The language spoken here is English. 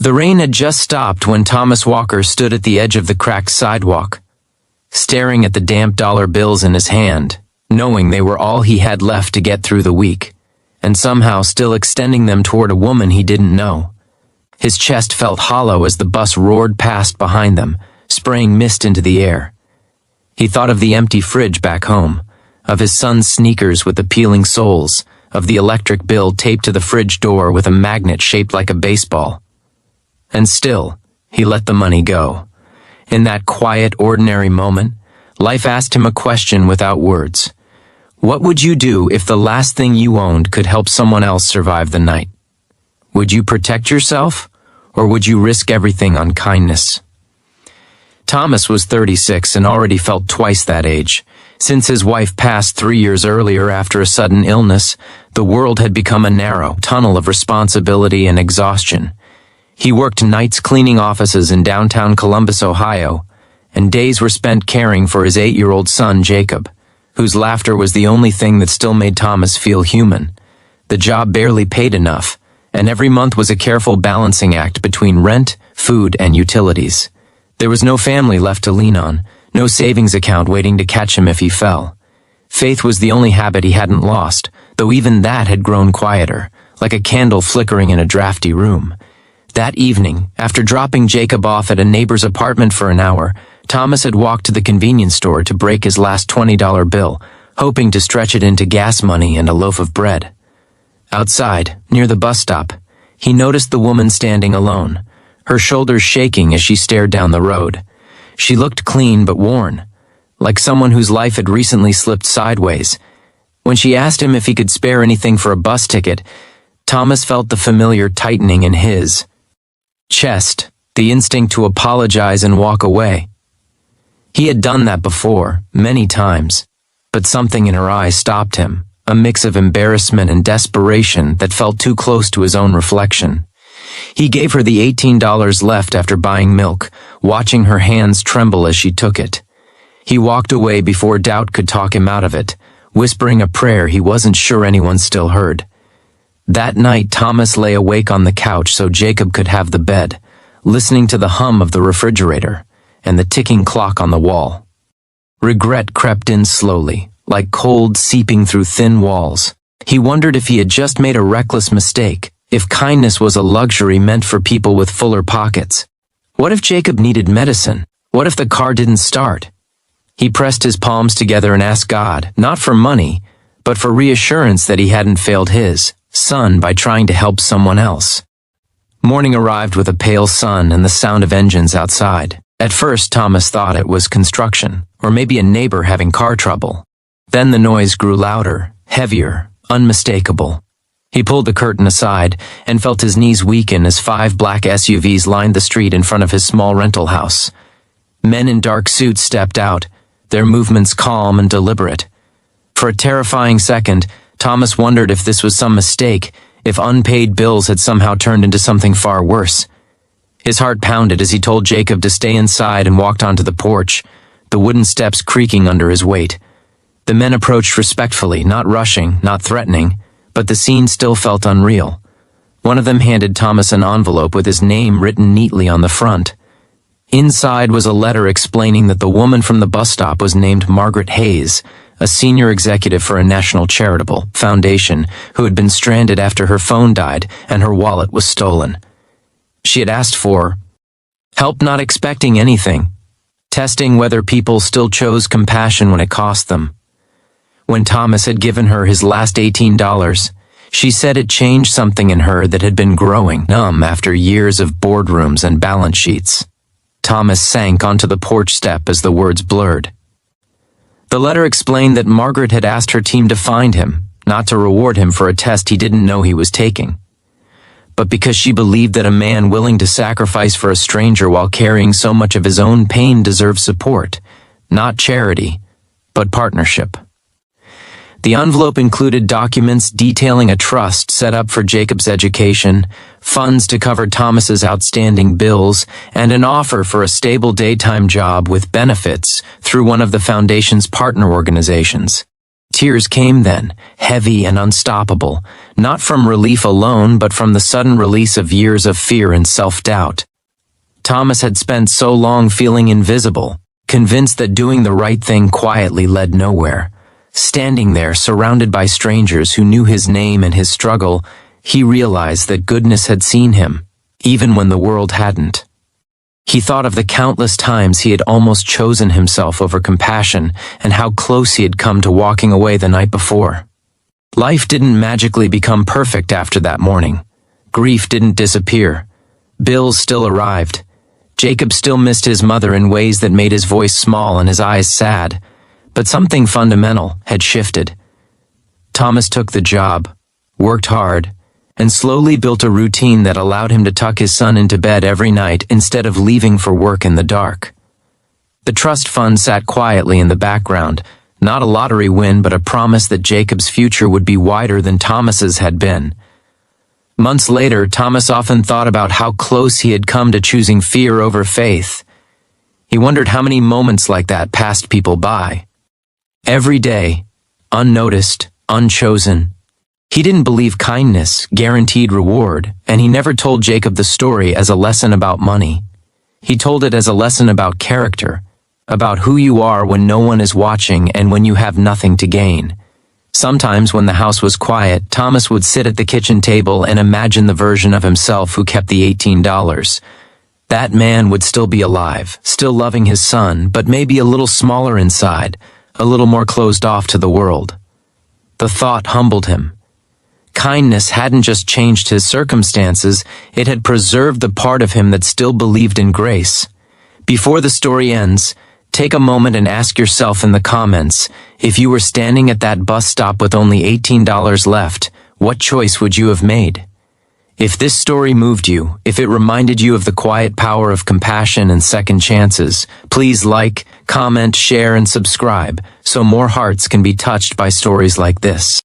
The rain had just stopped when Thomas Walker stood at the edge of the cracked sidewalk, staring at the damp dollar bills in his hand, knowing they were all he had left to get through the week, and somehow still extending them toward a woman he didn't know. His chest felt hollow as the bus roared past behind them, spraying mist into the air. He thought of the empty fridge back home, of his son's sneakers with the peeling soles, of the electric bill taped to the fridge door with a magnet shaped like a baseball. And still, he let the money go. In that quiet, ordinary moment, life asked him a question without words. What would you do if the last thing you owned could help someone else survive the night? Would you protect yourself, or would you risk everything on kindness? Thomas was 36 and already felt twice that age. Since his wife passed 3 years earlier after a sudden illness, the world had become a narrow tunnel of responsibility and exhaustion. He worked nights cleaning offices in downtown Columbus, Ohio, and days were spent caring for his 8-year-old son, Jacob, whose laughter was the only thing that still made Thomas feel human. The job barely paid enough, and every month was a careful balancing act between rent, food, and utilities. There was no family left to lean on, no savings account waiting to catch him if he fell. Faith was the only habit he hadn't lost, though even that had grown quieter, like a candle flickering in a drafty room. That evening, after dropping Jacob off at a neighbor's apartment for an hour, Thomas had walked to the convenience store to break his last $20 bill, hoping to stretch it into gas money and a loaf of bread. Outside, near the bus stop, he noticed the woman standing alone, her shoulders shaking as she stared down the road. She looked clean but worn, like someone whose life had recently slipped sideways. When she asked him if he could spare anything for a bus ticket, Thomas felt the familiar tightening in his chest, the instinct to apologize and walk away. He had done that before, many times, but something in her eyes stopped him, a mix of embarrassment and desperation that felt too close to his own reflection. He gave her the $18 left after buying milk, watching her hands tremble as she took it. He walked away before doubt could talk him out of it, whispering a prayer he wasn't sure anyone still heard. That night, Thomas lay awake on the couch so Jacob could have the bed, listening to the hum of the refrigerator and the ticking clock on the wall. Regret crept in slowly, like cold seeping through thin walls. He wondered if he had just made a reckless mistake, if kindness was a luxury meant for people with fuller pockets. What if Jacob needed medicine? What if the car didn't start? He pressed his palms together and asked God, not for money, but for reassurance that he hadn't failed his son by trying to help someone else. Morning arrived with a pale sun and the sound of engines outside. At first, Thomas thought it was construction, or maybe a neighbor having car trouble. Then the noise grew louder, heavier, unmistakable. He pulled the curtain aside and felt his knees weaken as 5 black SUVs lined the street in front of his small rental house. Men in dark suits stepped out, their movements calm and deliberate. For a terrifying second, Thomas wondered if this was some mistake, if unpaid bills had somehow turned into something far worse. His heart pounded as he told Jacob to stay inside and walked onto the porch, the wooden steps creaking under his weight. The men approached respectfully, not rushing, not threatening, but the scene still felt unreal. One of them handed Thomas an envelope with his name written neatly on the front. Inside was a letter explaining that the woman from the bus stop was named Margaret Hayes, a senior executive for a national charitable foundation who had been stranded after her phone died and her wallet was stolen. She had asked for help, not expecting anything, testing whether people still chose compassion when it cost them. When Thomas had given her his last $18, she said it changed something in her that had been growing numb after years of boardrooms and balance sheets. Thomas sank onto the porch step as the words blurred. The letter explained that Margaret had asked her team to find him, not to reward him for a test he didn't know he was taking, but because she believed that a man willing to sacrifice for a stranger while carrying so much of his own pain deserved support, not charity, but partnership. The envelope included documents detailing a trust set up for Jacob's education, funds to cover Thomas's outstanding bills, and an offer for a stable daytime job with benefits through one of the foundation's partner organizations. Tears came then, heavy and unstoppable, not from relief alone but from the sudden release of years of fear and self-doubt. Thomas had spent so long feeling invisible, convinced that doing the right thing quietly led nowhere. Standing there, surrounded by strangers who knew his name and his struggle, he realized that goodness had seen him, even when the world hadn't. He thought of the countless times he had almost chosen himself over compassion and how close he had come to walking away the night before. Life didn't magically become perfect after that morning. Grief didn't disappear. Bills still arrived. Jacob still missed his mother in ways that made his voice small and his eyes sad. But something fundamental had shifted. Thomas took the job, worked hard, and slowly built a routine that allowed him to tuck his son into bed every night instead of leaving for work in the dark. The trust fund sat quietly in the background, not a lottery win but a promise that Jacob's future would be wider than Thomas's had been. Months later, Thomas often thought about how close he had come to choosing fear over faith. He wondered how many moments like that passed people by. Every day, unnoticed, unchosen. He didn't believe kindness guaranteed reward, and he never told Jacob the story as a lesson about money. He told it as a lesson about character, about who you are when no one is watching and when you have nothing to gain. Sometimes when the house was quiet, Thomas would sit at the kitchen table and imagine the version of himself who kept the $18. That man would still be alive, still loving his son, but maybe a little smaller inside, a little more closed off to the world. The thought humbled him. Kindness hadn't just changed his circumstances, it had preserved the part of him that still believed in grace. Before the story ends, take a moment and ask yourself in the comments, if you were standing at that bus stop with only $18 left, what choice would you have made? If this story moved you, if it reminded you of the quiet power of compassion and second chances, please like, comment, share, and subscribe so more hearts can be touched by stories like this.